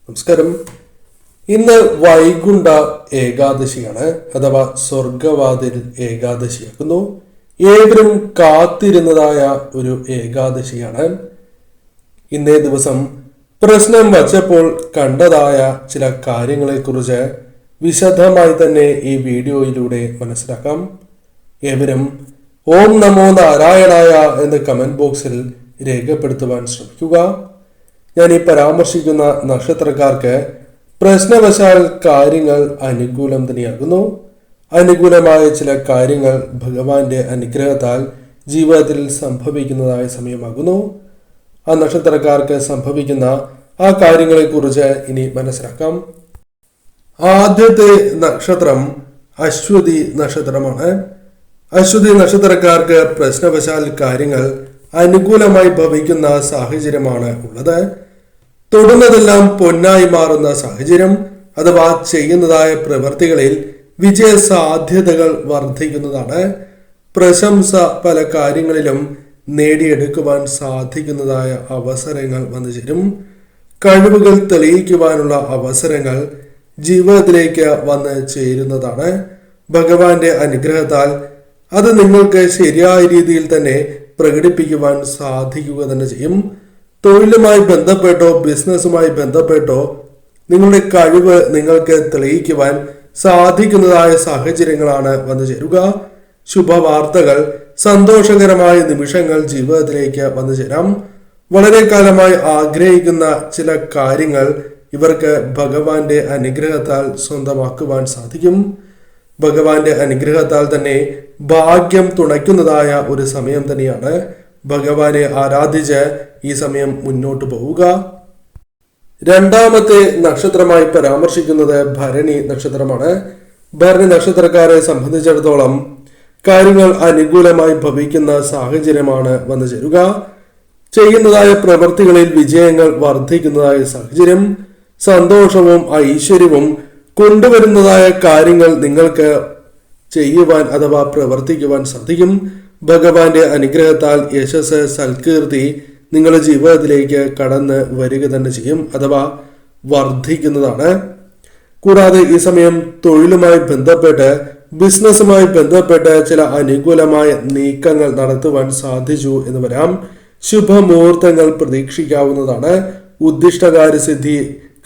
നമസ്കാരം. ഇന്ന് വൈകുണ്ഠ ഏകാദശിയാണ്, അഥവാ സ്വർഗവാതിൽ ഏകാദശിയാക്കുന്നു. ഏവരും കാത്തിരുന്നതായ ഒരു ഏകാദശിയാണ്. ഇന്നേ ദിവസം പ്രശ്നം വച്ചപ്പോൾ കണ്ടതായ ചില കാര്യങ്ങളെക്കുറിച്ച് വിശദമായി തന്നെ ഈ വീഡിയോയിലൂടെ മനസ്സിലാക്കാം. ഏവരും ഓം നമോ നാരായണായ എന്ന് കമന്റ് ബോക്സിൽ രേഖപ്പെടുത്തുവാൻ ശ്രമിക്കുക. ഞാൻ ഈ പരാമർശിക്കുന്ന നക്ഷത്രക്കാർക്ക് പ്രശ്നവശാൽ കാര്യങ്ങൾ അനുകൂലം തന്നെയാകുന്നു. അനുകൂലമായ ചില കാര്യങ്ങൾ ഭഗവാന്റെ അനുഗ്രഹത്താൽ ജീവിതത്തിൽ സംഭവിക്കുന്നതായ സമയമാകുന്നു. ആ നക്ഷത്രക്കാർക്ക് സംഭവിക്കുന്ന ആ കാര്യങ്ങളെക്കുറിച്ച് ഇനി മനസ്സിലാക്കാം. ആദ്യത്തെ നക്ഷത്രം അശ്വതി നക്ഷത്രമാണ്. അശ്വതി നക്ഷത്രക്കാർക്ക് പ്രശ്നവശാൽ കാര്യങ്ങൾ അനുകൂലമായി ഭവിക്കുന്ന സാഹചര്യമാണ് ഉള്ളത്. തൊടുന്നതെല്ലാം പൊന്നായി മാറുന്ന സാഹചര്യം, അഥവാ ചെയ്യുന്നതായ പ്രവൃത്തികളിൽ വിജയ സാധ്യതകൾ വർദ്ധിക്കുന്നതാണ്. പ്രശംസ പല കാര്യങ്ങളിലും നേടിയെടുക്കുവാൻ സാധിക്കുന്നതായ അവസരങ്ങൾ വന്നു ചേരും. കഴിവുകൾ തെളിയിക്കുവാനുള്ള അവസരങ്ങൾ ജീവിതത്തിലേക്ക് വന്ന് ചേരുന്നതാണ്. ഭഗവാന്റെ അനുഗ്രഹത്താൽ അത് നിങ്ങൾക്ക് ശരിയായ രീതിയിൽ തന്നെ പ്രകടിപ്പിക്കുവാൻ സാധിക്കുക തന്നെ ചെയ്യും. തൊഴിലുമായി ബന്ധപ്പെട്ടോ ബിസിനസ്സുമായി ബന്ധപ്പെട്ടോ നിങ്ങളുടെ കഴിവ് നിങ്ങൾക്ക് തെളിയിക്കുവാൻ സാധിക്കുന്നതായ സാഹചര്യങ്ങളാണ് വന്നു ചേരുക. ശുഭവാർത്തകൾ, സന്തോഷകരമായ നിമിഷങ്ങൾ ജീവിതത്തിലേക്ക് വന്നു ചേരാം. വളരെ കാലമായി ആഗ്രഹിക്കുന്ന ചില കാര്യങ്ങൾ ഇവർക്ക് ഭഗവാന്റെ അനുഗ്രഹത്താൽ സ്വന്തമാക്കുവാൻ സാധിക്കും. ഭഗവാന്റെ അനുഗ്രഹത്താൽ തന്നെ ഭാഗ്യം തുണയ്ക്കുന്നതായ ഒരു സമയം തന്നെയാണ്. ഭഗവാനെ ആരാധിച്ച് ഈ സമയം മുന്നോട്ട് പോവുക. രണ്ടാമത്തെ നക്ഷത്രമായി പരാമർശിക്കുന്നത് ഭരണി നക്ഷത്രമാണ്. ഭരണി നക്ഷത്രക്കാരെ സംബന്ധിച്ചിടത്തോളം കാര്യങ്ങൾ അനുകൂലമായി ഭവിക്കുന്ന സാഹചര്യമാണ് വന്നു ചേരുക. ചെയ്യുന്നതായ പ്രവൃത്തികളിൽ വിജയങ്ങൾ വർദ്ധിക്കുന്നതായ സാഹചര്യം, സന്തോഷവും ഐശ്വര്യവും കൊണ്ടുവരുന്നതായ കാര്യങ്ങൾ നിങ്ങൾക്ക് ചെയ്യുവാൻ അഥവാ പ്രവർത്തിക്കുവാൻ സാധിക്കും. ഭഗവാന്റെ അനുഗ്രഹത്താൽ യശസ്, സൽകീർത്തി നിങ്ങളുടെ ജീവിതത്തിലേക്ക് കടന്ന് വരിക തന്നെ ചെയ്യും, അഥവാ വർദ്ധിക്കുന്നതാണ്. കൂടാതെ ഈ സമയം തൊഴിലുമായി ബന്ധപ്പെട്ട് ബിസിനസ്സുമായി ബന്ധപ്പെട്ട് ചില അനുകൂലമായ നീക്കങ്ങൾ നടത്തുവാൻ സാധിച്ചു എന്ന് വരാം. ശുഭമുഹൂർത്തങ്ങൾ പ്രതീക്ഷിക്കാവുന്നതാണ്. ഉദ്ദിഷ്ടകാര്യസിദ്ധി,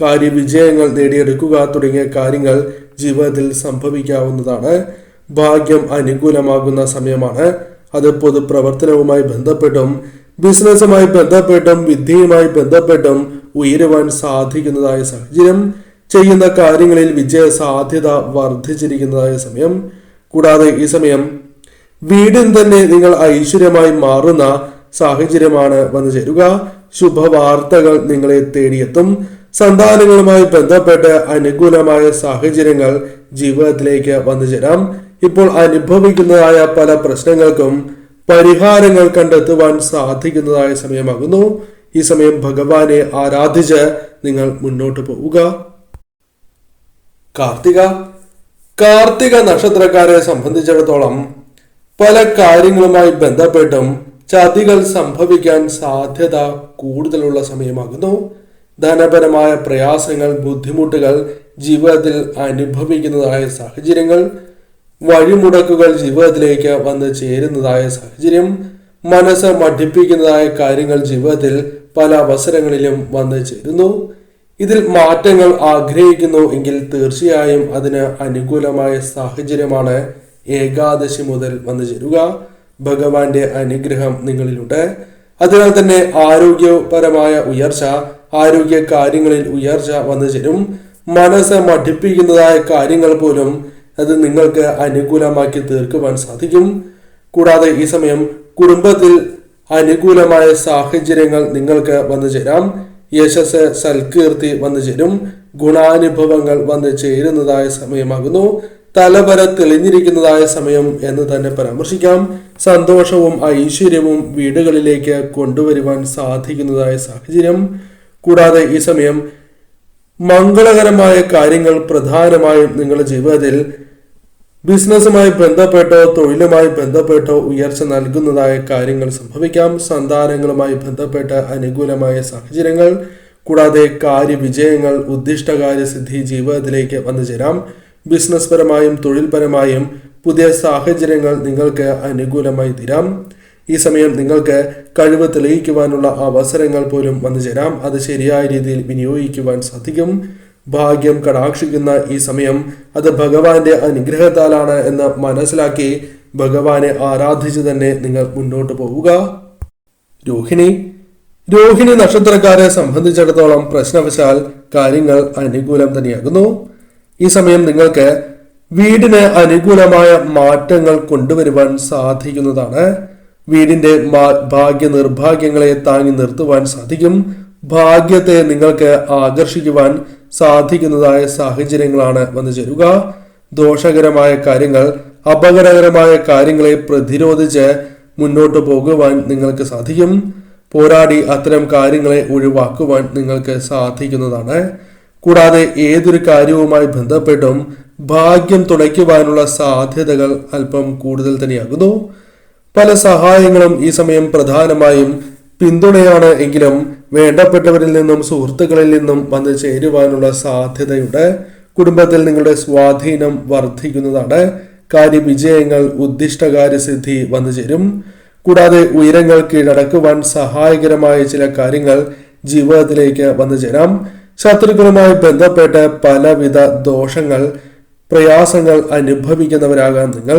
കാര്യവിജയങ്ങൾ നേടിയെടുക്കുക തുടങ്ങിയ കാര്യങ്ങൾ ജീവിതത്തിൽ സംഭവിക്കാവുന്നതാണ്. ഭാഗ്യം അനുകൂലമാകുന്ന സമയമാണ്. അത് പൊതുപ്രവർത്തനവുമായി ബന്ധപ്പെട്ടും ബിസിനസ്സുമായി ബന്ധപ്പെട്ടും വിദ്യയുമായി ബന്ധപ്പെട്ടും ഉയരുവാൻ സാധിക്കുന്നതായ സാഹചര്യം, ചെയ്യുന്ന കാര്യങ്ങളിൽ വിജയ സാധ്യത വർദ്ധിച്ചിരിക്കുന്നതായ സമയം. കൂടാതെ ഈ സമയം വീടിൽ തന്നെ നിങ്ങൾ ഐശ്വര്യമായി മാറുന്ന സാഹചര്യമാണ് വന്നു ചേരുക. ശുഭവാർത്തകൾ നിങ്ങളെ തേടിയെത്തും. സന്താനങ്ങളുമായി ബന്ധപ്പെട്ട് അനുകൂലമായ സാഹചര്യങ്ങൾ ജീവിതത്തിലേക്ക് വന്നു ചേരാം. ഇപ്പോൾ അനുഭവിക്കുന്നതായ പല പ്രശ്നങ്ങൾക്കും പരിഹാരങ്ങൾ കണ്ടെത്തുവാൻ സാധിക്കുന്നതായ സമയമാകുന്നു. ഈ സമയം ഭഗവാനെ ആരാധിച്ച് നിങ്ങൾ മുന്നോട്ട് പോവുക. കാർത്തിക നക്ഷത്രക്കാരെ സംബന്ധിച്ചിടത്തോളം പല കാര്യങ്ങളുമായി ബന്ധപ്പെട്ടും ചതികൾ സംഭവിക്കാൻ സാധ്യത കൂടുതലുള്ള സമയമാകുന്നു. ധനപരമായ പ്രയാസങ്ങൾ, ബുദ്ധിമുട്ടുകൾ ജീവിതത്തിൽ അനുഭവിക്കുന്നതായ സാഹചര്യങ്ങൾ, വഴിമുടക്കുകൾ ജീവിതത്തിലേക്ക് വന്ന് ചേരുന്നതായ സാഹചര്യം, മനസ്സ് മടുപ്പിക്കുന്നതായ കാര്യങ്ങൾ ജീവിതത്തിൽ പല അവസരങ്ങളിലും വന്ന് ചേരുന്നു. ഇതിൽ മാറ്റങ്ങൾ ആഗ്രഹിക്കുന്നു എങ്കിൽ തീർച്ചയായും അതിന് അനുകൂലമായ സാഹചര്യമാണ് ഏകാദശി മുതൽ വന്നു ചേരുക. ഭഗവാന്റെ അനുഗ്രഹം നിങ്ങളിലുണ്ട്. അതിനാൽ തന്നെ ആരോഗ്യപരമായ ഉയർച്ച, ആരോഗ്യ കാര്യങ്ങളിൽ ഉയർച്ച വന്നു ചേരും. മനസ്സ് മടുപ്പിക്കുന്നതായ കാര്യങ്ങൾ പോലും അത് നിങ്ങൾക്ക് അനുകൂലമാക്കി തീർക്കുവാൻ സാധിക്കും. കൂടാതെ ഈ സമയം കുടുംബത്തിൽ അനുകൂലമായ സാഹചര്യങ്ങൾ നിങ്ങൾക്ക് വന്നു ചേരാം. യശസ്, സൽകീർത്തി വന്നു ചേരും. ഗുണാനുഭവങ്ങൾ വന്നു ചേരുന്നതായ സമയമാകുന്നു. തലവര തെളിഞ്ഞിരിക്കുന്നതായ സമയം എന്ന് തന്നെ പരാമർശിക്കാം. സന്തോഷവും ഐശ്വര്യവും വീടുകളിലേക്ക് കൊണ്ടുവരുവാൻ സാധിക്കുന്നതായ സാഹചര്യം. കൂടാതെ ഈ സമയം മംഗളകരമായ കാര്യങ്ങൾ പ്രധാനമായും നിങ്ങളുടെ ജീവിതത്തിൽ ബിസിനസ്സുമായി ബന്ധപ്പെട്ടോ തൊഴിലുമായി ബന്ധപ്പെട്ടോ ഉയർച്ച നൽകുന്നതായ കാര്യങ്ങൾ സംഭവിക്കാം. സന്താനങ്ങളുമായി ബന്ധപ്പെട്ട അനുകൂലമായ സാഹചര്യങ്ങൾ, കൂടാതെ കാര്യവിജയങ്ങൾ, ഉദ്ദിഷ്ടകാര്യസിദ്ധി ജീവിതത്തിലേക്ക് വന്നു ചേരാം. ബിസിനസ് പരമായും തൊഴിൽപരമായും പുതിയ സാഹചര്യങ്ങൾ നിങ്ങൾക്ക് അനുകൂലമായി തീരാം. ഈ സമയം നിങ്ങൾക്ക് കഴിവ് തെളിയിക്കുവാനുള്ള അവസരങ്ങൾ പോലും വന്നു ചേരാം. അത് ശരിയായ രീതിയിൽ വിനിയോഗിക്കുവാൻ സാധിക്കും. ഭാഗ്യം കടാക്ഷിക്കുന്ന ഈ സമയം അത് ഭഗവാന്റെ അനുഗ്രഹത്താലാണ് എന്ന് മനസ്സിലാക്കി ഭഗവാനെ ആരാധിച്ചു തന്നെ നിങ്ങൾ മുന്നോട്ട് പോവുക. രോഹിണി നക്ഷത്രക്കാരെ സംബന്ധിച്ചിടത്തോളം പ്രശ്നവശാൽ കാര്യങ്ങൾ അനുകൂലം തന്നെയാകുന്നു. ഈ സമയം നിങ്ങൾക്ക് വീടിന് അനുകൂലമായ മാറ്റങ്ങൾ കൊണ്ടുവരുവാൻ സാധിക്കുന്നതാണ്. വീടിന്റെ ഭാഗ്യ നിർഭാഗ്യങ്ങളെ താങ്ങി നിർത്തുവാൻ സാധിക്കും. ഭാഗ്യത്തെ നിങ്ങൾക്ക് ആകർഷിക്കുവാൻ സാധിക്കുന്നതായ സാഹചര്യങ്ങളാണ് വന്നു ചേരുക. ദോഷകരമായ കാര്യങ്ങൾ, അപകടകരമായ കാര്യങ്ങളെ പ്രതിരോധിച്ച് മുന്നോട്ട് പോകുവാൻ നിങ്ങൾക്ക് സാധിക്കും. പോരാടി അത്തരം കാര്യങ്ങളെ ഒഴിവാക്കുവാൻ നിങ്ങൾക്ക് സാധിക്കുന്നതാണ്. കൂടാതെ ഏതൊരു കാര്യവുമായി ബന്ധപ്പെട്ടും ഭാഗ്യം തുണയ്ക്കുവാനുള്ള സാധ്യതകൾ അല്പം കൂടുതൽ തന്നെയാകുന്നു. പല സഹായങ്ങളും ഈ സമയം പ്രധാനമായും പിന്തുണയാണ് എങ്കിലും വേണ്ടപ്പെട്ടവരിൽ നിന്നും സുഹൃത്തുക്കളിൽ നിന്നും വന്നു ചേരുവാനുള്ള സാധ്യതയുണ്ട്. കുടുംബത്തിൽ നിങ്ങളുടെ സ്വാധീനം വർദ്ധിക്കുന്നതാണ്. കാര്യവിജയങ്ങൾ, ഉദ്ദിഷ്ടകാര്യസിദ്ധി വന്നു ചേരും. കൂടാതെ ഉയരങ്ങൾ കീഴടക്കുവാൻ സഹായകരമായ ചില കാര്യങ്ങൾ ജീവിതത്തിലേക്ക് വന്നു ചേരാം. ശത്രുക്കളുമായി ബന്ധപ്പെട്ട് പലവിധ ദോഷങ്ങൾ, പ്രയാസങ്ങൾ അനുഭവിക്കുന്നവരാകാം നിങ്ങൾ.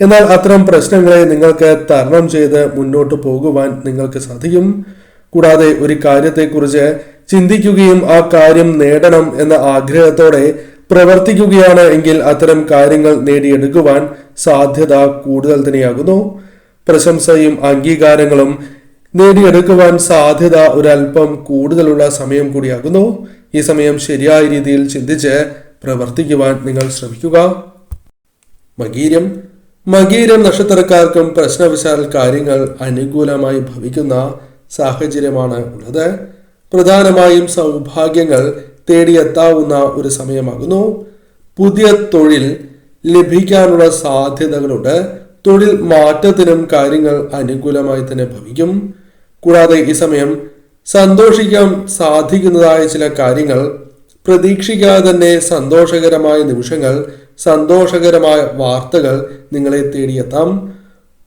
എന്നാൽ അത്തരം പ്രശ്നങ്ങളെ നിങ്ങൾക്ക് തരണം ചെയ്ത് മുന്നോട്ട് പോകുവാൻ നിങ്ങൾക്ക് സാധിക്കും. കൂടാതെ ഒരു കാര്യത്തെക്കുറിച്ച് ചിന്തിക്കുകയും ആ കാര്യം നേടണം എന്ന ആഗ്രഹത്തോടെ പ്രവർത്തിക്കുകയാണ് എങ്കിൽ അത്തരം കാര്യങ്ങൾ നേടിയെടുക്കുവാൻ സാധ്യത കൂടുതൽ തന്നെയാകുന്നു. പ്രശംസയും അംഗീകാരങ്ങളും നേടിയെടുക്കുവാൻ സാധ്യത ഒരല്പം കൂടുതലുള്ള സമയം കൂടിയാകുന്നു. ഈ സമയം ശരിയായ രീതിയിൽ ചിന്തിച്ച് പ്രവർത്തിക്കുവാൻ നിങ്ങൾ ശ്രമിക്കുക. മകീരം നക്ഷത്രക്കാർക്കും പ്രശ്നവശാൽ കാര്യങ്ങൾ അനുകൂലമായി ഭവിക്കുന്ന സാഹചര്യമാണ് ഉള്ളത്. പ്രധാനമായും സൗഭാഗ്യങ്ങൾ തേടിയെത്താവുന്ന ഒരു സമയമാകുന്നു. പുതിയ തൊഴിൽ ലഭിക്കാനുള്ള സാധ്യതകളുണ്ട്. തൊഴിൽ മാറ്റത്തിനും കാര്യങ്ങൾ അനുകൂലമായി തന്നെ ഭവിക്കും. കൂടാതെ ഈ സമയം സന്തോഷിക്കാൻ സാധിക്കുന്നതായ ചില കാര്യങ്ങൾ, പ്രതീക്ഷിക്കാതെ തന്നെ സന്തോഷകരമായ നിമിഷങ്ങൾ, സന്തോഷകരമായ വാർത്തകൾ നിങ്ങളെ തേടിയെത്താം.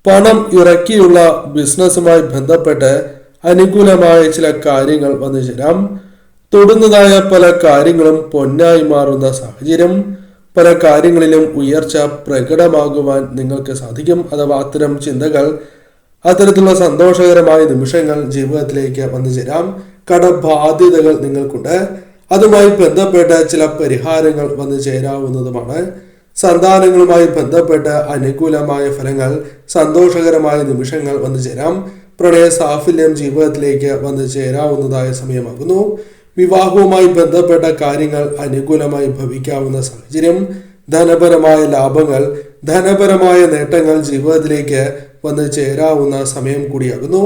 പണം ഇറക്കിയുള്ള ബിസിനസ്സുമായി ബന്ധപ്പെട്ട് അനുകൂലമായ ചില കാര്യങ്ങൾ വന്നു ചേരാം. തൊടുന്നതായ പല കാര്യങ്ങളും പൊന്നായി മാറുന്ന സാഹചര്യം, പല കാര്യങ്ങളിലും ഉയർച്ച പ്രകടമാകുവാൻ നിങ്ങൾക്ക് സാധിക്കും. അഥവാ അത്തരം ചിന്തകൾ, അത്തരത്തിലുള്ള സന്തോഷകരമായ നിമിഷങ്ങൾ ജീവിതത്തിലേക്ക് വന്നു ചേരാം. കടബാധ്യതകൾ നിങ്ങൾക്കുണ്ട്. അതുമായി ബന്ധപ്പെട്ട ചില പരിഹാരങ്ങൾ വന്നു ചേരാവുന്നതുമാണ്. സന്താനങ്ങളുമായി ബന്ധപ്പെട്ട് അനുകൂലമായ ഫലങ്ങൾ, സന്തോഷകരമായ നിമിഷങ്ങൾ വന്നു ചേരാം. പ്രണയ സാഫല്യം ജീവിതത്തിലേക്ക് വന്നു ചേരാവുന്നതായ സമയമാകുന്നു. വിവാഹവുമായി ബന്ധപ്പെട്ട കാര്യങ്ങൾ അനുകൂലമായി ഭവിക്കാവുന്ന സാഹചര്യം, ധനപരമായ ലാഭങ്ങൾ, ധനപരമായ നേട്ടങ്ങൾ ജീവിതത്തിലേക്ക് വന്നു ചേരാവുന്ന സമയം കൂടിയാകുന്നു.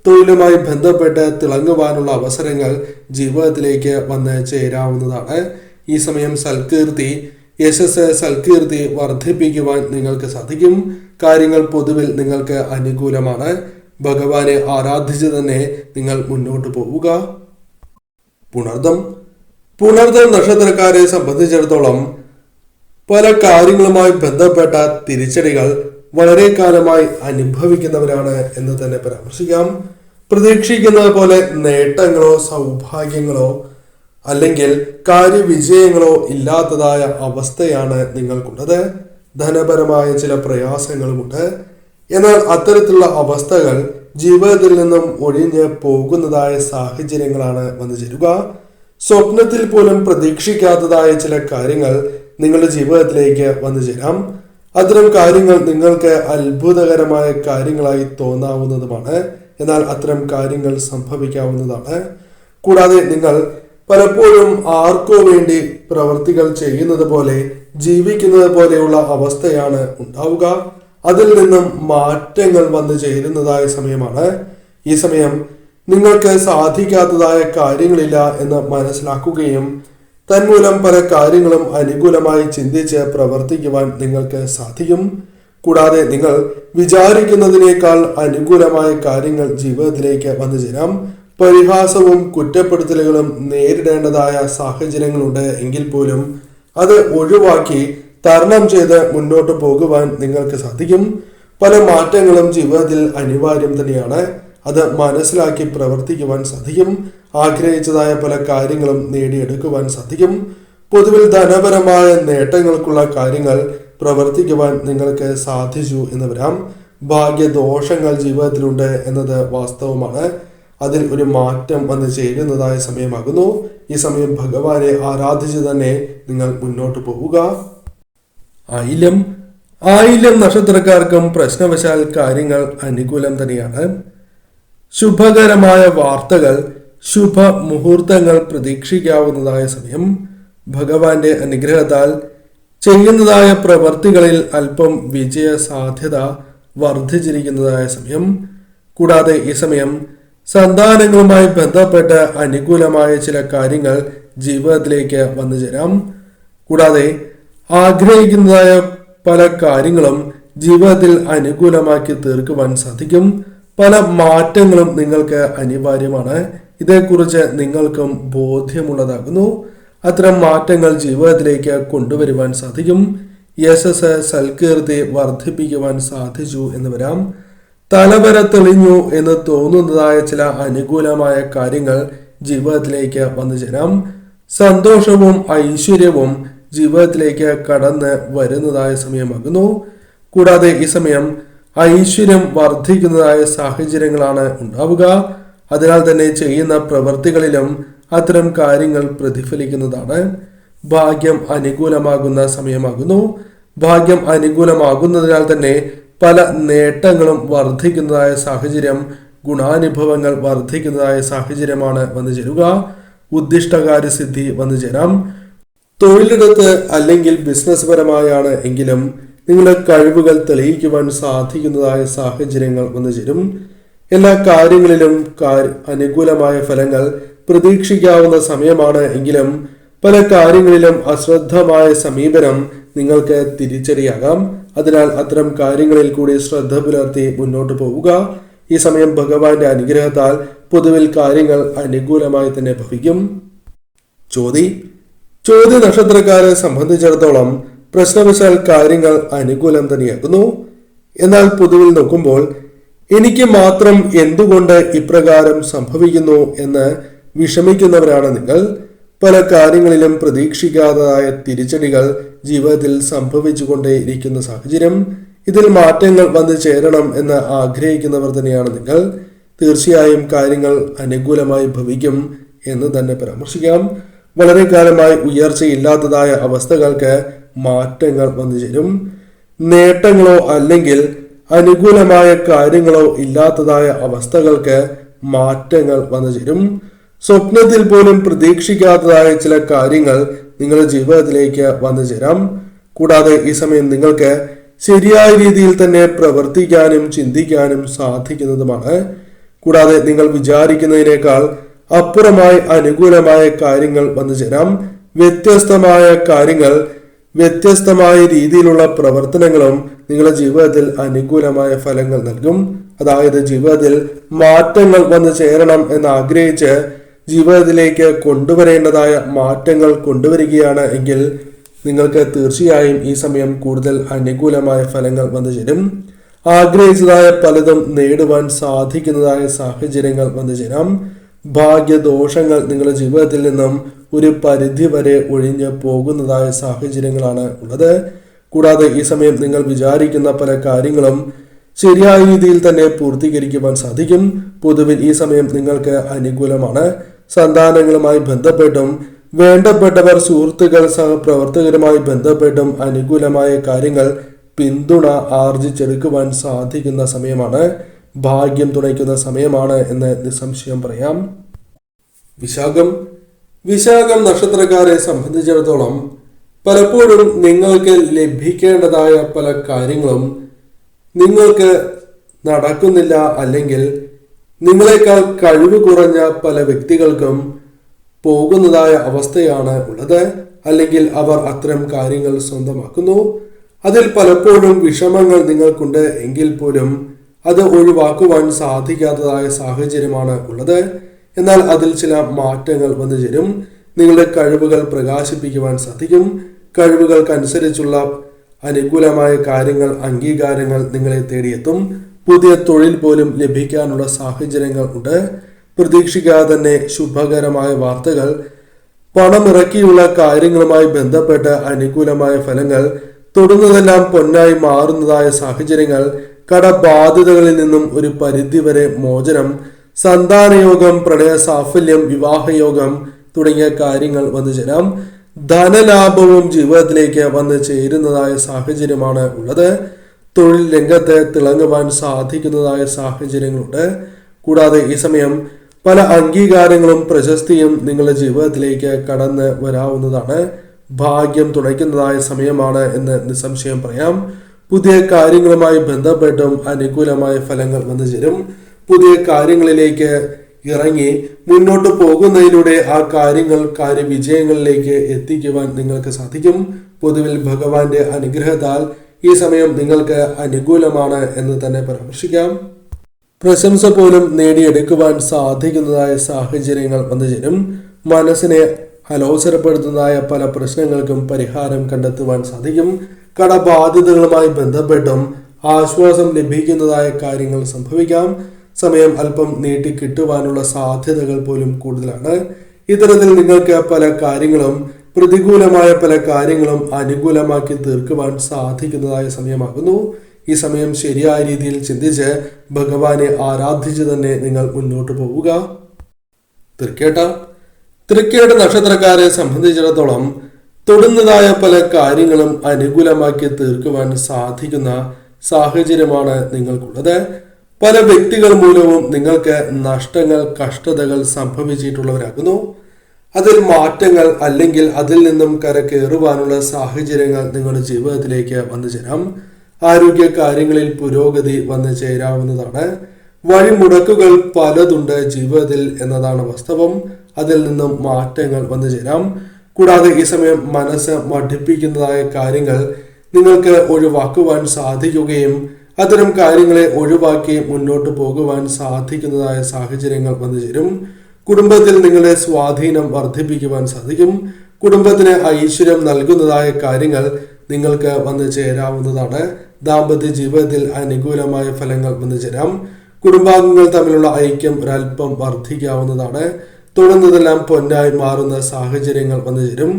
തൊഴിലുമായി ബന്ധപ്പെട്ട് തിളങ്ങുവാനുള്ള അവസരങ്ങൾ ജീവിതത്തിലേക്ക് വന്ന് ചേരാവുന്നതാണ്. ഈ സമയം സൽകീർത്തി വർദ്ധിപ്പിക്കുവാൻ നിങ്ങൾക്ക് സാധിക്കും. കാര്യങ്ങൾ പൊതുവിൽ നിങ്ങൾക്ക് അനുകൂലമാണ്. ഭഗവാനെ ആരാധിച്ച് തന്നെ നിങ്ങൾ മുന്നോട്ട് പോവുക. പുണർദം നക്ഷത്രക്കാരെ സംബന്ധിച്ചിടത്തോളം പല കാര്യങ്ങളുമായി ബന്ധപ്പെട്ട തിരിച്ചടികൾ വളരെ കാലമായി അനുഭവിക്കുന്നവരാണ് എന്ന് തന്നെ പരാമർശിക്കാം. പ്രതീക്ഷിക്കുന്നത് പോലെ നേട്ടങ്ങളോ സൗഭാഗ്യങ്ങളോ അല്ലെങ്കിൽ കാര്യവിജയങ്ങളോ ഇല്ലാത്തതായ അവസ്ഥയാണ് നിങ്ങൾക്കുള്ളത്. ധനപരമായ ചില പ്രയാസങ്ങളുമുണ്ട്. എന്നാൽ അത്തരത്തിലുള്ള അവസ്ഥകൾ ജീവിതത്തിൽ നിന്നും ഒഴിഞ്ഞ് പോകുന്നതായ സാഹചര്യങ്ങളാണ് വന്നു ചേരുക. സ്വപ്നത്തിൽ പോലും പ്രതീക്ഷിക്കാത്തതായ ചില കാര്യങ്ങൾ നിങ്ങളുടെ ജീവിതത്തിലേക്ക് വന്നു ചേരാം. അത്തരം കാര്യങ്ങൾ നിങ്ങൾക്ക് അത്ഭുതകരമായ കാര്യങ്ങളായി തോന്നാവുന്നതുമാണ്. എന്നാൽ അത്തരം കാര്യങ്ങൾ സംഭവിക്കാവുന്നതാണ്. കൂടാതെ നിങ്ങൾ പലപ്പോഴും ആർക്കോ വേണ്ടി പ്രവർത്തികൾ ചെയ്യുന്നത് പോലെ, ജീവിക്കുന്നത് പോലെയുള്ള അവസ്ഥയാണ് ഉണ്ടാവുക. അതിൽ നിന്നും മാറ്റങ്ങൾ വന്നു ചേരുന്നതായ സമയമാണ്. ഈ സമയം നിങ്ങൾക്ക് സാധിക്കാത്തതായ കാര്യങ്ങളില്ല എന്ന് മനസ്സിലാക്കുകയും തന്മൂലം പല കാര്യങ്ങളും അനുകൂലമായി ചിന്തിച്ച് പ്രവർത്തിക്കുവാൻ നിങ്ങൾക്ക് സാധിക്കും. കൂടാതെ നിങ്ങൾ വിചാരിക്കുന്നതിനേക്കാൾ അനുകൂലമായ കാര്യങ്ങൾ ജീവിതത്തിലേക്ക് വന്നു ചേരാം. പരിഹാസവും കുറ്റപ്പെടുത്തലുകളും നേരിടേണ്ടതായ സാഹചര്യങ്ങളുണ്ട് എങ്കിൽ പോലും അത് ഒഴിവാക്കി തരണം ചെയ്ത് മുന്നോട്ട് പോകുവാൻ നിങ്ങൾക്ക് സാധിക്കും. പല മാറ്റങ്ങളും ജീവിതത്തിൽ അനിവാര്യം തന്നെയാണ്. അത് മനസ്സിലാക്കി പ്രവർത്തിക്കുവാൻ സാധിക്കും. ആഗ്രഹിച്ചതായ പല കാര്യങ്ങളും നേടിയെടുക്കുവാൻ സാധിക്കും. പൊതുവിൽ ധനപരമായ നേട്ടങ്ങൾക്കുള്ള കാര്യങ്ങൾ പ്രവർത്തിക്കുവാൻ നിങ്ങൾക്ക് സാധിച്ചു എന്ന് വരാം. ഭാഗ്യദോഷങ്ങൾ ജീവിതത്തിലുണ്ട് എന്നത് വാസ്തവമാണ്. അതിൽ ഒരു മാറ്റം വന്ന് ചേരുന്നതായ സമയമാകുന്നു. ഈ സമയം ഭഗവാനെ ആരാധിച്ച് തന്നെ നിങ്ങൾ മുന്നോട്ട് പോവുക. ആയില്യം നക്ഷത്രക്കാർക്കും പ്രശ്നവശാൽ കാര്യങ്ങൾ അനുകൂലം തന്നെയാണ്. ശുഭകരമായ വാർത്തകൾ, ശുഭ മുഹൂർത്തങ്ങൾ പ്രതീക്ഷിക്കാവുന്നതായ സമയം. ഭഗവാന്റെ അനുഗ്രഹത്താൽ ചെയ്യുന്നതായ പ്രവർത്തികളിൽ അല്പം വിജയ സാധ്യത വർദ്ധിച്ചിരിക്കുന്നതായ സമയം. കൂടാതെ ഈ സമയം സന്താനങ്ങളുമായി ബന്ധപ്പെട്ട് അനുകൂലമായ ചില കാര്യങ്ങൾ ജീവിതത്തിലേക്ക് വന്നു ചേരാം. കൂടാതെ ആഗ്രഹിക്കുന്നതായ പല കാര്യങ്ങളും ജീവിതത്തിൽ അനുകൂലമാക്കി തീർക്കുവാൻ സാധിക്കും. പല മാറ്റങ്ങളും നിങ്ങൾക്ക് അനിവാര്യമാണ്. ഇതേക്കുറിച്ച് നിങ്ങൾക്കും ബോധ്യമുള്ളതാകുന്നു. അത്തരം മാറ്റങ്ങൾ ജീവിതത്തിലേക്ക് കൊണ്ടുവരുവാൻ സാധിക്കും. യശസ്, സൽകീർത്തി വർദ്ധിപ്പിക്കുവാൻ സാധിച്ചു എന്ന് വരാം. തലവര തെളിഞ്ഞു എന്ന് തോന്നുന്നതായ ചില അനുകൂലമായ കാര്യങ്ങൾ ജീവിതത്തിലേക്ക് വന്നു ചേരാം. സന്തോഷവും ഐശ്വര്യവും ജീവിതത്തിലേക്ക് കടന്ന് വരുന്നതായ സമയമാകുന്നു. കൂടാതെ ഈ സമയം ഐശ്വര്യം വർദ്ധിക്കുന്നതായ സാഹചര്യങ്ങളാണ് ഉണ്ടാവുക. അതിനാൽ തന്നെ ചെയ്യുന്ന പ്രവൃത്തികളിലും അത്തരം കാര്യങ്ങൾ പ്രതിഫലിക്കുന്നതാണ്. ഭാഗ്യം അനുകൂലമാകുന്ന സമയമാകുന്നു. ഭാഗ്യം അനുകൂലമാകുന്നതിനാൽ തന്നെ പല നേട്ടങ്ങളും വർദ്ധിക്കുന്നതായ സാഹചര്യം, ഗുണാനുഭവങ്ങൾ വർദ്ധിക്കുന്നതായ സാഹചര്യമാണ് വന്നു ചേരുക. ഉദ്ദിഷ്ടകാര്യസിദ്ധി വന്നു ചേരാം. തൊഴിലിടത്ത് അല്ലെങ്കിൽ ബിസിനസ് പരമായാണ് എങ്കിലും നിങ്ങളുടെ കഴിവുകൾ തെളിയിക്കുവാൻ സാധിക്കുന്നതായ സാഹചര്യങ്ങൾ വന്നു ചേരും. എല്ലാ കാര്യങ്ങളിലും അനുകൂലമായ ഫലങ്ങൾ പ്രതീക്ഷിക്കാവുന്ന സമയമാണ് എങ്കിലും പല കാര്യങ്ങളിലും അശ്രദ്ധമായ സമീപനം നിങ്ങൾക്ക് തിരിച്ചടിയാകാം. അതിനാൽ അത്തരം കാര്യങ്ങളിൽ കൂടി ശ്രദ്ധ പുലർത്തി മുന്നോട്ട് പോവുക. ഈ സമയം ഭഗവാന്റെ അനുഗ്രഹത്താൽ പൊതുവിൽ കാര്യങ്ങൾ അനുകൂലമായി തന്നെ ഭവിക്കും. ചോതി നക്ഷത്രക്കാരെ സംബന്ധിച്ചിടത്തോളം പ്രശ്നവശാൽ കാര്യങ്ങൾ അനുകൂലം തന്നെയാകുന്നു. എന്നാൽ പൊതുവിൽ നോക്കുമ്പോൾ എനിക്ക് മാത്രം എന്തുകൊണ്ട് ഇപ്രകാരം സംഭവിക്കുന്നു എന്ന് വിഷമിക്കുന്നവരാണ് നിങ്ങൾ. പല കാര്യങ്ങളിലും പ്രതീക്ഷിക്കാത്തതായ തിരിച്ചടികൾ ജീവിതത്തിൽ സംഭവിച്ചുകൊണ്ടേയിരിക്കുന്ന സാഹചര്യം. ഇതിൽ മാറ്റങ്ങൾ വന്നു ചേരണം എന്ന് ആഗ്രഹിക്കുന്നവർ തന്നെയാണ് നിങ്ങൾ. തീർച്ചയായും കാര്യങ്ങൾ അനുകൂലമായി ഭവിക്കും എന്ന് തന്നെ പരാമർശിക്കാം. വളരെ കാലമായി ഉയർച്ചയില്ലാത്തതായ അവസ്ഥകൾക്ക് മാറ്റങ്ങൾ വന്നു ചേരും. നേട്ടങ്ങളോ അല്ലെങ്കിൽ അനുകൂലമായ കാര്യങ്ങളോ ഇല്ലാത്തതായ അവസ്ഥകൾക്ക് മാറ്റങ്ങൾ വന്നു ചേരും. സ്വപ്നത്തിൽ പോലും പ്രതീക്ഷിക്കാത്തതായ ചില കാര്യങ്ങൾ നിങ്ങളുടെ ജീവിതത്തിലേക്ക് വന്നു ചേരാം. കൂടാതെ ഈ സമയം നിങ്ങൾക്ക് ശരിയായ രീതിയിൽ തന്നെ പ്രവർത്തിക്കാനും ചിന്തിക്കാനും സാധിക്കുന്നതുമാണ്. കൂടാതെ നിങ്ങൾ വിചാരിക്കുന്നതിനേക്കാൾ അപ്പുറമായി അനുകൂലമായ കാര്യങ്ങൾ വന്നു ചേരാം. വ്യത്യസ്തമായ കാര്യങ്ങൾ, വ്യത്യസ്തമായ രീതിയിലുള്ള പ്രവർത്തനങ്ങളും നിങ്ങളുടെ ജീവിതത്തിൽ അനുകൂലമായ ഫലങ്ങൾ നൽകും. അതായത് ജീവിതത്തിൽ മാറ്റങ്ങൾ വന്നു ചേരണം എന്ന് ആഗ്രഹിച്ച് ജീവിതത്തിലേക്ക് കൊണ്ടുവരേണ്ടതായ മാറ്റങ്ങൾ കൊണ്ടുവരികയാണ് എങ്കിൽ നിങ്ങൾക്ക് തീർച്ചയായും ഈ സമയം കൂടുതൽ അനുകൂലമായ ഫലങ്ങൾ വന്നു ചേരും. ആഗ്രഹിച്ചതായ പലതും നേടുവാൻ സാധിക്കുന്നതായ സാഹചര്യങ്ങൾ വന്നു ചേരാം. ഭാഗ്യദോഷങ്ങൾ നിങ്ങളുടെ ജീവിതത്തിൽ നിന്നും ഒരു പരിധി വരെ ഒഴിഞ്ഞു പോകുന്നതായ സാഹചര്യങ്ങളാണ് ഉള്ളത്. കൂടാതെ ഈ സമയം നിങ്ങൾ വിചാരിക്കുന്ന പല കാര്യങ്ങളും ശരിയായ രീതിയിൽ തന്നെ പൂർത്തീകരിക്കുവാൻ സാധിക്കും. പൊതുവിൽ ഈ സമയം നിങ്ങൾക്ക് അനുകൂലമാണ്. സന്താനങ്ങളുമായി ബന്ധപ്പെട്ടും വേണ്ടപ്പെട്ടവർ, സുഹൃത്തുക്കൾ, സഹപ്രവർത്തകരുമായി ബന്ധപ്പെട്ടും അനുകൂലമായ കാര്യങ്ങൾ പിന്തുണ ആർജിച്ചെടുക്കുവാൻ സാധിക്കുന്ന സമയമാണ്. ഭാഗ്യം തുണയ്ക്കുന്ന സമയമാണ് എന്ന് നിസ്സംശയം പറയാം. വിശാഖം നക്ഷത്രക്കാരെ സംബന്ധിച്ചിടത്തോളം പലപ്പോഴും നിങ്ങൾക്ക് ലഭിക്കേണ്ടതായ പല കാര്യങ്ങളും നിങ്ങൾക്ക് നടക്കുന്നില്ല, അല്ലെങ്കിൽ നിങ്ങളെക്കാൾ കഴിവ് കുറഞ്ഞ പല വ്യക്തികൾക്കും പോകുന്നതായ അവസ്ഥയാണ് ഉള്ളത്. അല്ലെങ്കിൽ അവർ അത്തരം കാര്യങ്ങൾ സ്വന്തമാക്കുന്നു. അതിൽ പലപ്പോഴും വിഷമങ്ങൾ നിങ്ങൾക്കുണ്ട് എങ്കിൽ പോലും അത് ഒഴിവാക്കുവാൻ സാധിക്കാത്തതായ സാഹചര്യമാണ് ഉള്ളത്. എന്നാൽ അതിൽ ചില മാറ്റങ്ങൾ വന്നു ചേരും. നിങ്ങളുടെ കഴിവുകൾ പ്രകാശിപ്പിക്കുവാൻ സാധിക്കും. കഴിവുകൾക്കനുസരിച്ചുള്ള അനുകൂലമായ കാര്യങ്ങൾ, അംഗീകാരങ്ങൾ നിങ്ങളെ തേടിയെത്തും. പുതിയ തൊഴിൽ പോലും ലഭിക്കാനുള്ള സാഹചര്യങ്ങൾ ഉണ്ട്. പ്രതീക്ഷിക്കാതെ തന്നെ ശുഭകരമായ വാർത്തകൾ, പണമിറക്കിയുള്ള കാര്യങ്ങളുമായി ബന്ധപ്പെട്ട് അനുകൂലമായ ഫലങ്ങൾ, തൊടുന്നതെല്ലാം പൊന്നായി മാറുന്നതായ സാഹചര്യങ്ങൾ, കടബാധ്യതകളിൽ നിന്നും ഒരു പരിധിവരെ മോചനം, സന്താനയോഗം, പ്രണയ സാഫല്യം, വിവാഹയോഗം തുടങ്ങിയ കാര്യങ്ങൾ വന്നു ചേരാം. ധനലാഭവും ജീവിതത്തിലേക്ക് വന്ന് ചേരുന്നതായ സാഹചര്യമാണ് ഉള്ളത്. തൊഴിൽ രംഗത്ത് തിളങ്ങുവാൻ സാധിക്കുന്നതായ സാഹചര്യങ്ങളുണ്ട്. കൂടാതെ ഈ സമയം പല അംഗീകാരങ്ങളും പ്രശസ്തിയും നിങ്ങളുടെ ജീവിതത്തിലേക്ക് കടന്ന് വരാവുന്നതാണ്. ഭാഗ്യം തുണയ്ക്കുന്നതായ സമയമാണ് എന്ന് നിസ്സംശയം പറയാം. പുതിയ കാര്യങ്ങളുമായി ബന്ധപ്പെട്ടും അനുകൂലമായ ഫലങ്ങൾ വന്നു ചേരും. പുതിയ കാര്യങ്ങളിലേക്ക് ഇറങ്ങി മുന്നോട്ട് പോകുന്നതിലൂടെ ആ കാര്യങ്ങൾ കാര്യവിജയങ്ങളിലേക്ക് എത്തിക്കുവാൻ നിങ്ങൾക്ക് സാധിക്കും. പൊതുവിൽ ഭഗവാന്റെ അനുഗ്രഹത്താൽ ഈ സമയം നിങ്ങൾക്ക് അനുകൂലമാണ് എന്ന് തന്നെ പരാമർശിക്കാം. പ്രശംസ പോലും നേടിയെടുക്കുവാൻ സാധിക്കുന്നതായ സാഹചര്യങ്ങൾ വന്നു ചേരും. മനസ്സിനെ അലോസരപ്പെടുത്തുന്നതായ പല പ്രശ്നങ്ങൾക്കും പരിഹാരം കണ്ടെത്തുവാൻ സാധിക്കും. കടബാധ്യതകളുമായി ബന്ധപ്പെട്ടും ആശ്വാസം ലഭിക്കുന്നതായ കാര്യങ്ങൾ സംഭവിക്കാം. സമയം അല്പം നീട്ടി കിട്ടുവാനുള്ള സാധ്യതകൾ പോലും കൂടുതലാണ്. ഇത്തരത്തിൽ നിങ്ങൾക്ക് പല കാര്യങ്ങളും, പ്രതികൂലമായ പല കാര്യങ്ങളും അനുകൂലമാക്കി തീർക്കുവാൻ സാധിക്കുന്നതായ സമയമാകുന്നു. ഈ സമയം ശരിയായ രീതിയിൽ ചിന്തിച്ച് ഭഗവാനെ ആരാധിച്ച് തന്നെ നിങ്ങൾ മുന്നോട്ട് പോവുക. തൃക്കേട്ട നക്ഷത്രക്കാരെ സംബന്ധിച്ചിടത്തോളം തൊടുന്നതായ പല കാര്യങ്ങളും അനുകൂലമാക്കി തീർക്കുവാൻ സാധിക്കുന്ന സാഹചര്യമാണ് നിങ്ങൾക്കുള്ളത്. പല വ്യക്തികൾ മൂലവും നിങ്ങൾക്ക് നഷ്ടങ്ങൾ, കഷ്ടതകൾ സംഭവിച്ചിട്ടുള്ളവരാകുന്നു. അതിൽ മാറ്റങ്ങൾ അല്ലെങ്കിൽ അതിൽ നിന്നും കരകയറുവാനുള്ള സാഹചര്യങ്ങൾ നിങ്ങളുടെ ജീവിതത്തിലേക്ക് വന്നു ചേരാം. ആരോഗ്യ കാര്യങ്ങളിൽ പുരോഗതി വന്നു ചേരാവുന്നതാണ്. വഴിമുടക്കുകൾ പലതുണ്ട് ജീവിതത്തിൽ എന്നതാണ് വാസ്തവം. അതിൽ നിന്നും മാറ്റങ്ങൾ വന്നു ചേരാം. കൂടാതെ ഈ സമയം മനസ്സ് മടുപ്പിക്കുന്നതായ കാര്യങ്ങൾ നിങ്ങൾക്ക് ഒഴിവാക്കുവാൻ സാധിക്കുകയും അത്തരം കാര്യങ്ങളെ ഒഴിവാക്കി മുന്നോട്ട് പോകുവാൻ സാധിക്കുന്നതായ സാഹചര്യങ്ങൾ വന്നു ചേരും. കുടുംബത്തിൽ നിങ്ങളുടെ സ്വാധീനം വർദ്ധിപ്പിക്കുവാൻ സാധിക്കും. കുടുംബത്തിന് ഐശ്വര്യം നൽകുന്നതായ കാര്യങ്ങൾ നിങ്ങൾക്ക് വന്നു ചേരാവുന്നതാണ്. ദാമ്പത്യ ജീവിതത്തിൽ അനുകൂലമായ ഫലങ്ങൾ വന്നു ചേരാം. കുടുംബാംഗങ്ങൾ തമ്മിലുള്ള ഐക്യം ഒരൽപ്പം വർദ്ധിക്കാവുന്നതാണ്. തൊടുന്നതെല്ലാം പൊന്നായി മാറുന്ന സാഹചര്യങ്ങൾ വന്നു ചേരും.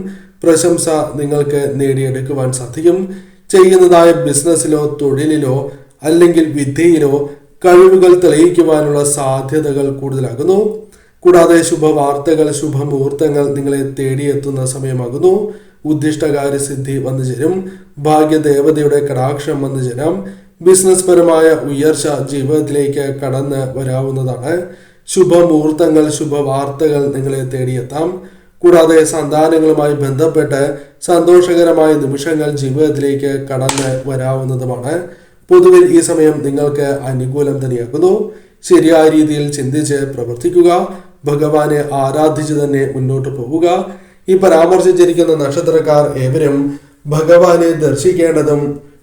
പ്രശംസ നിങ്ങൾക്ക് നേടിയെടുക്കുവാൻ സാധിക്കും. ചെയ്യുന്നതായ ബിസിനസ്സിലോ തൊഴിലിലോ അല്ലെങ്കിൽ വിദ്യയിലോ കഴിവുകൾ തെളിയിക്കുവാനുള്ള സാധ്യതകൾ കൂടുതലാകുന്നു. കൂടാതെ ശുഭവാർത്തകൾ, ശുഭമുഹൂർത്തങ്ങൾ നിങ്ങളെ തേടിയെത്തുന്ന സമയമാകുന്നു. ഉദ്ദിഷ്ടകാര്യസിദ്ധി വന്നു ചേരും. ഭാഗ്യദേവതയുടെ കടാക്ഷം വന്നു ചേരാം. ബിസിനസ് പരമായ ഉയർച്ച ജീവിതത്തിലേക്ക് കടന്ന് വരാവുന്നതാണ്. ശുഭമുഹൂർത്തങ്ങൾ, ശുഭവാർത്തകൾ നിങ്ങളെ തേടിയെത്താം. കൂടാതെ സന്താനങ്ങളുമായി ബന്ധപ്പെട്ട് സന്തോഷകരമായ നിമിഷങ്ങൾ ജീവിതത്തിലേക്ക് കടന്ന് വരാവുന്നതുമാണ്. പൊതുവിൽ ഈ സമയം നിങ്ങൾക്ക് അനുകൂലം തന്നെയാകുന്നു. ശരിയായ രീതിയിൽ ചിന്തിച്ച് പ്രവർത്തിക്കുക. ഭഗവാനെ ആരാധിച്ച് തന്നെ മുന്നോട്ട് പോവുക. ഈ പരാമർശിച്ചിരിക്കുന്ന നക്ഷത്രക്കാർ ഏവരും ഭഗവാനെ ദർശിക്കേണ്ടതും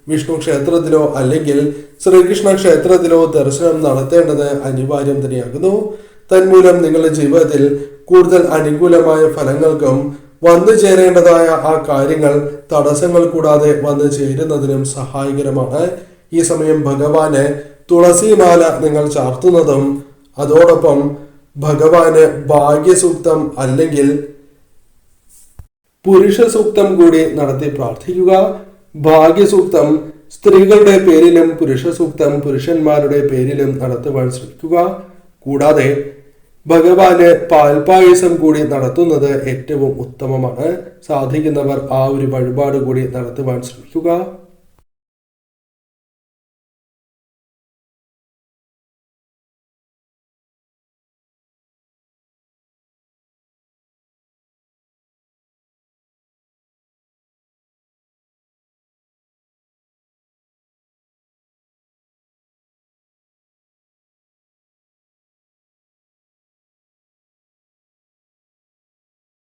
വിഷ്ണു ക്ഷേത്രത്തിലോ അല്ലെങ്കിൽ ശ്രീകൃഷ്ണ ക്ഷേത്രത്തിലോ ദർശനം നടത്തേണ്ടത് അനിവാര്യം തന്നെയാകുന്നു. തന്മൂലം നിങ്ങളുടെ ജീവിതത്തിൽ കൂടുതൽ അനുകൂലമായ ഫലങ്ങൾക്കും വന്നു ചേരേണ്ടതായ ആ കാര്യങ്ങൾ തടസ്സങ്ങൾ കൂടാതെ വന്നു ചേരുന്നതിനും സഹായകരമാണ്. ഈ സമയം ഭഗവാന് തുളസിമാല നിങ്ങൾ ചാർത്തുന്നതും അതോടൊപ്പം ഭഗവാന് ഭാഗ്യസൂക്തം അല്ലെങ്കിൽ പുരുഷ സൂക്തം കൂടി നടത്തി പ്രാർത്ഥിക്കുക. ഭാഗ്യസൂക്തം സ്ത്രീകളുടെ പേരിലും പുരുഷ സൂക്തം പുരുഷന്മാരുടെ പേരിലും നടത്തുവാൻ ശ്രമിക്കുക. കൂടാതെ ഭഗവാന് പാൽപായസം കൂടി നടത്തുന്നത് ഏറ്റവും ഉത്തമമാണ്. സാധിക്കുന്നവർ ആ ഒരു വഴിപാട് കൂടി നടത്തുവാൻ ശ്രമിക്കുക.